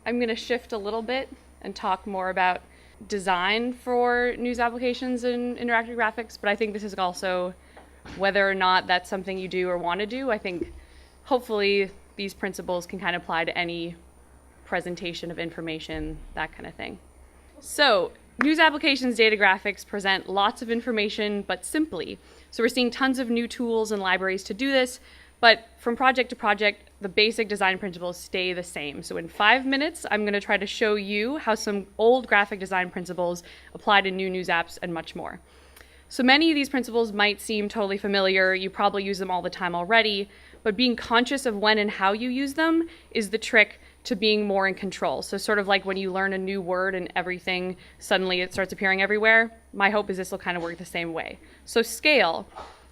I'm going to shift a little bit and talk more about design for news applications and interactive graphics, but I think this is also whether or not that's something you do or want to do. I think hopefully these principles can kind of apply to any presentation of information, that kind of thing. So news applications data graphics present lots of information, but simply. So we're seeing tons of new tools and libraries to do this, but from project to project, the basic design principles stay the same. So in 5 minutes, I'm going to try to show you how some old graphic design principles apply to new news apps and much more. So many of these principles might seem totally familiar. You probably use them all the time already, but being conscious of when and how you use them is the trick to being more in control. So sort of like when you learn a new word and everything, suddenly it starts appearing everywhere. My hope is this will kind of work the same way. So scale.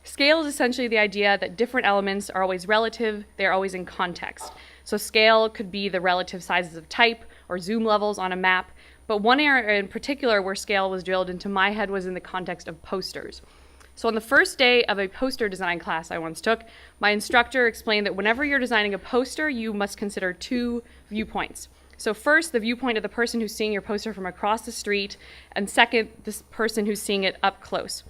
Scale is essentially the idea that different elements are always relative, they're always in context. So scale could be the relative sizes of type or zoom levels on a map, but one area in particular where scale was drilled into my head was in the context of posters. So on the first day of a poster design class I once took, my instructor explained that whenever you're designing a poster, you must consider 2 viewpoints. So first, the viewpoint of the person who's seeing your poster from across the street, and second, this person who's seeing it up close.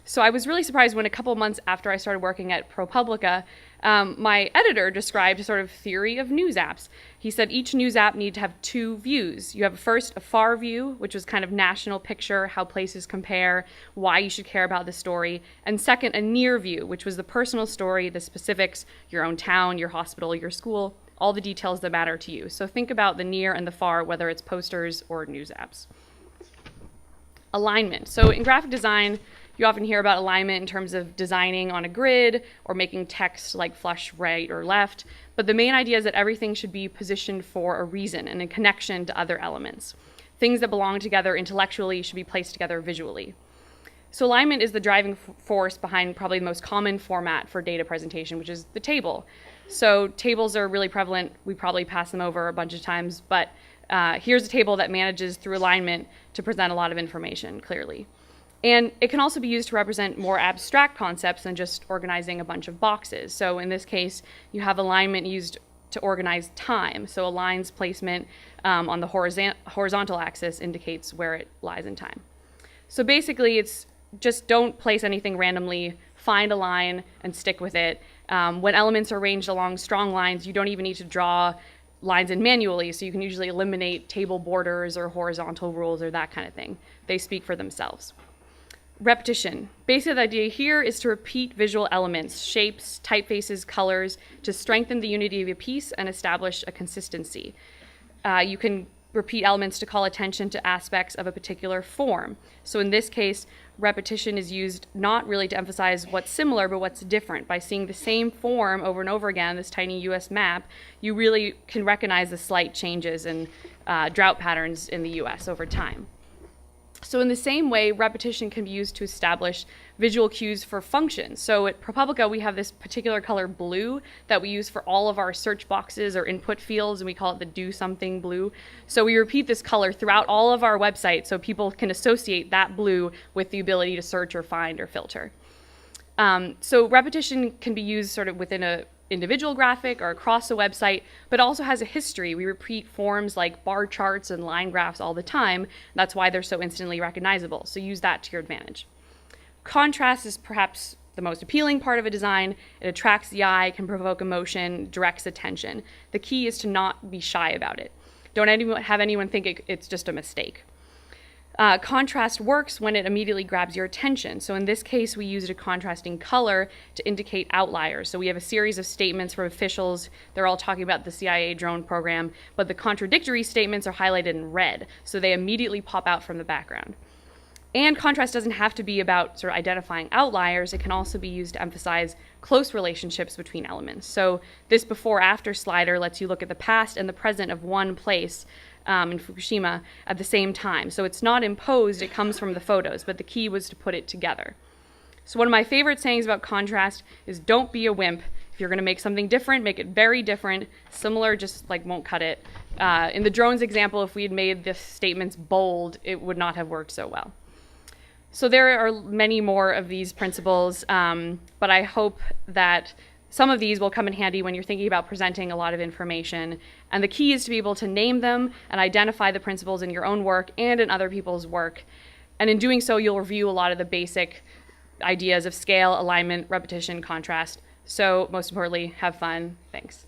So I was really surprised when a couple months after I started working at ProPublica, my editor described a sort of theory of news apps. He said each news app needed to have 2 views. You have first a far view, which was kind of national picture, how places compare, why you should care about the story, and second, a near view, which was the personal story, the specifics, your own town, your hospital, your school, all the details that matter to you. So think about the near and the far, whether it's posters or news apps. Alignment. So in graphic design, you often hear about alignment in terms of designing on a grid or making text like flush right or left, but the main idea is that everything should be positioned for a reason and in connection to other elements. Things that belong together intellectually should be placed together visually. So alignment is the driving force behind probably the most common format for data presentation, which is the table. So tables are really prevalent. We probably pass them over a bunch of times, but here's a table that manages through alignment to present a lot of information clearly. And it can also be used to represent more abstract concepts than just organizing a bunch of boxes. So in this case, you have alignment used to organize time. So a line's placement on the horizontal axis indicates where it lies in time. So basically, it's just don't place anything randomly, find a line and stick with it. When elements are arranged along strong lines, you don't even need to draw lines in manually, so you can usually eliminate table borders or horizontal rules or that kind of thing. They speak for themselves. Repetition. Basically, the idea here is to repeat visual elements, shapes, typefaces, colors, to strengthen the unity of a piece and establish a consistency. You can repeat elements to call attention to aspects of a particular form. So in this case, repetition is used not really to emphasize what's similar, but what's different. By seeing the same form over and over again, this tiny US map, you really can recognize the slight changes in drought patterns in the US over time. So in the same way, repetition can be used to establish visual cues for functions. So at ProPublica, we have this particular color blue that we use for all of our search boxes or input fields, and we call it the do something blue. So we repeat this color throughout all of our websites so people can associate that blue with the ability to search or find or filter. So repetition can be used sort of within a individual graphic or across a website, but also has a history. We repeat forms like bar charts and line graphs all the time. That's why they're so instantly recognizable. So use that to your advantage. Contrast is perhaps the most appealing part of a design. It attracts the eye, can provoke emotion, directs attention. The key is to not be shy about it. Don't have anyone think it's just a mistake. Contrast works when it immediately grabs your attention. So in this case, we used a contrasting color to indicate outliers. So we have a series of statements from officials. They're all talking about the CIA drone program, but the contradictory statements are highlighted in red, so they immediately pop out from the background. And contrast doesn't have to be about sort of identifying outliers. It can also be used to emphasize close relationships between elements. So this before-after slider lets you look at the past and the present of one place in Fukushima at the same time. So it's not imposed, it comes from the photos, but the key was to put it together. So one of my favorite sayings about contrast is don't be a wimp. If you're gonna make something different, make it very different. Similar just like won't cut it. In the drones example, if we had made the statements bold, it would not have worked so well. So there are many more of these principles, but I hope that Some of these will come in handy when you're thinking about presenting a lot of information. And the key is to be able to name them and identify the principles in your own work and in other people's work. And in doing so, you'll review a lot of the basic ideas of scale, alignment, repetition, contrast. So most importantly, have fun. Thanks.